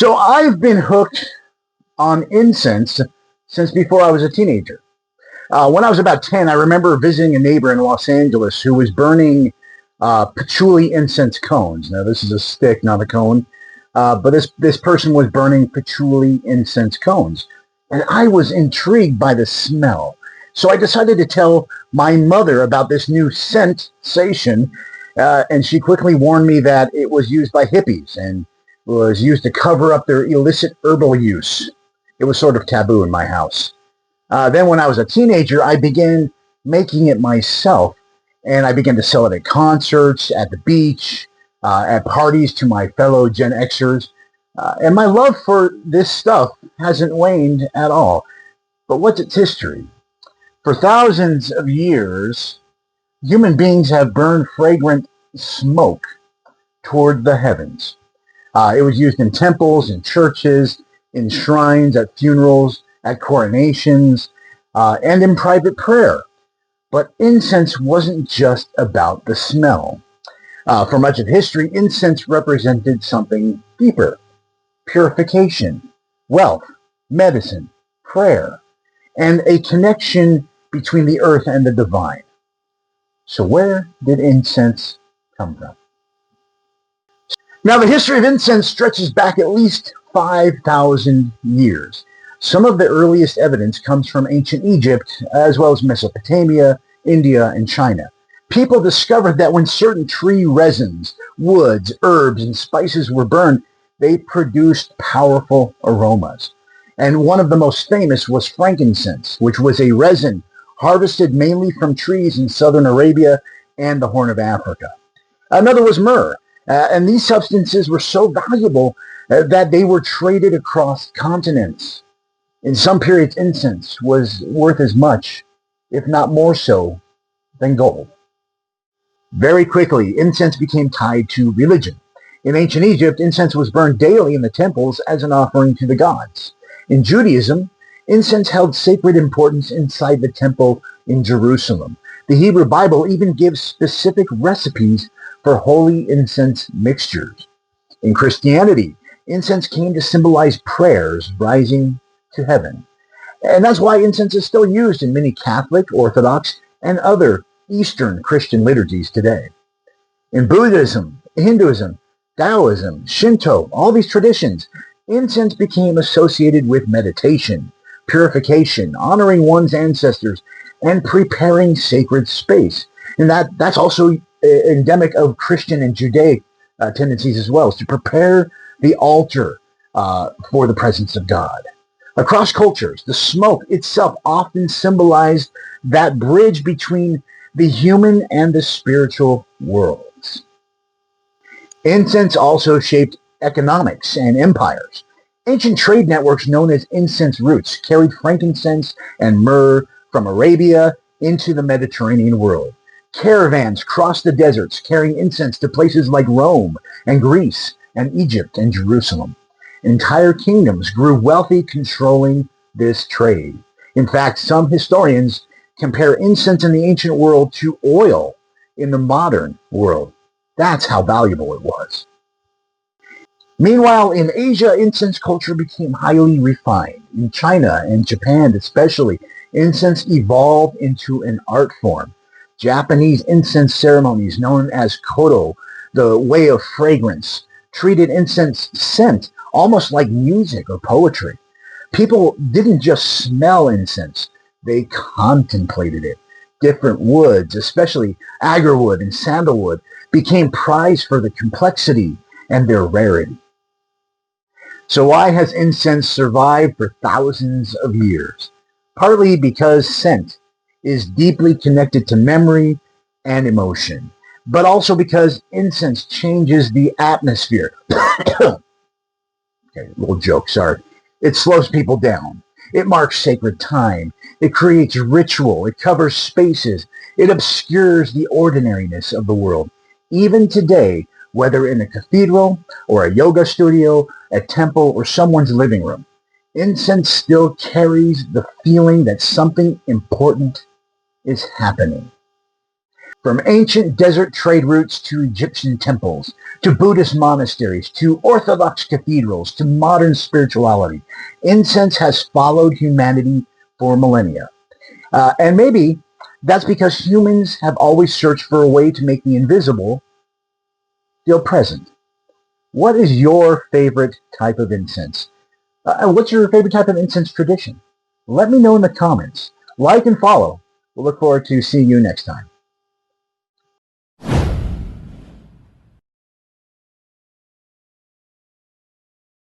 So I've been hooked on incense since before I was a teenager. When I was about 10, I remember visiting a neighbor in Los Angeles who was burning patchouli incense cones. Now, this is a stick, not a cone. But this person was burning patchouli incense cones. And I was intrigued by the smell. So I decided to tell my mother about this new sensation. And she quickly warned me that it was used by hippies and was used to cover up their illicit herbal use. It was sort of taboo in my house. Then when I was a teenager, I began making it myself, and I began to sell it at concerts, at the beach, at parties to my fellow Gen Xers. And my love for this stuff hasn't waned at all. But what's its history? For thousands of years, human beings have burned fragrant smoke toward the heavens. It was used in temples, in churches, in shrines, at funerals, at coronations, and in private prayer. But incense wasn't just about the smell. For much of history, incense represented something deeper: purification, wealth, medicine, prayer, and a connection between the earth and the divine. So where did incense come from? Now, the history of incense stretches back at least 5,000 years. Some of the earliest evidence comes from ancient Egypt, as well as Mesopotamia, India, and China. People discovered that when certain tree resins, woods, herbs, and spices were burned, they produced powerful aromas. And one of the most famous was frankincense, which was a resin harvested mainly from trees in southern Arabia and the Horn of Africa. Another was myrrh, and these substances were so valuable that they were traded across continents. In some periods, incense was worth as much, if not more so, than gold. Very quickly, incense became tied to religion. In ancient Egypt, incense was burned daily in the temples as an offering to the gods. In Judaism, incense held sacred importance inside the temple in Jerusalem. The Hebrew Bible even gives specific recipes for holy incense mixtures. In Christianity, incense came to symbolize prayers rising to heaven. And that's why incense is still used in many Catholic, Orthodox, and other Eastern Christian liturgies today. In Buddhism, Hinduism, Taoism, Shinto, all these traditions, incense became associated with meditation, purification, honoring one's ancestors, and preparing sacred space. And that's also endemic of Christian and Judaic tendencies as well, is to prepare the altar for the presence of God. Across cultures, the smoke itself often symbolized that bridge between the human and the spiritual worlds. Incense also shaped economics and empires. Ancient trade networks known as incense routes carried frankincense and myrrh from Arabia into the Mediterranean world. Caravans crossed the deserts carrying incense to places like Rome and Greece and Egypt and Jerusalem. Entire kingdoms grew wealthy controlling this trade. In fact, some historians compare incense in the ancient world to oil in the modern world. That's how valuable it was. Meanwhile, in Asia, incense culture became highly refined. In China and Japan especially, incense evolved into an art form. Japanese incense ceremonies known as koto, the way of fragrance, treated incense scent almost like music or poetry. People didn't just smell incense, they contemplated it. Different woods, especially agarwood and sandalwood, became prized for the complexity and their rarity. So why has incense survived for thousands of years? Partly because scent is deeply connected to memory and emotion, but also because incense changes the atmosphere. Okay, little joke, sorry. It slows people down. It marks sacred time. It creates ritual. It covers spaces. It obscures the ordinariness of the world. Even today, whether in a cathedral or a yoga studio, a temple, or someone's living room, incense still carries the feeling that something important is happening. From ancient desert trade routes to Egyptian temples, to Buddhist monasteries, to Orthodox cathedrals, to modern spirituality, incense has followed humanity for millennia. And maybe that's because humans have always searched for a way to make the invisible feel present. What is your favorite type of incense? And what's your favorite type of incense tradition? Let me know in the comments. Like and follow. We'll look forward to seeing you next time.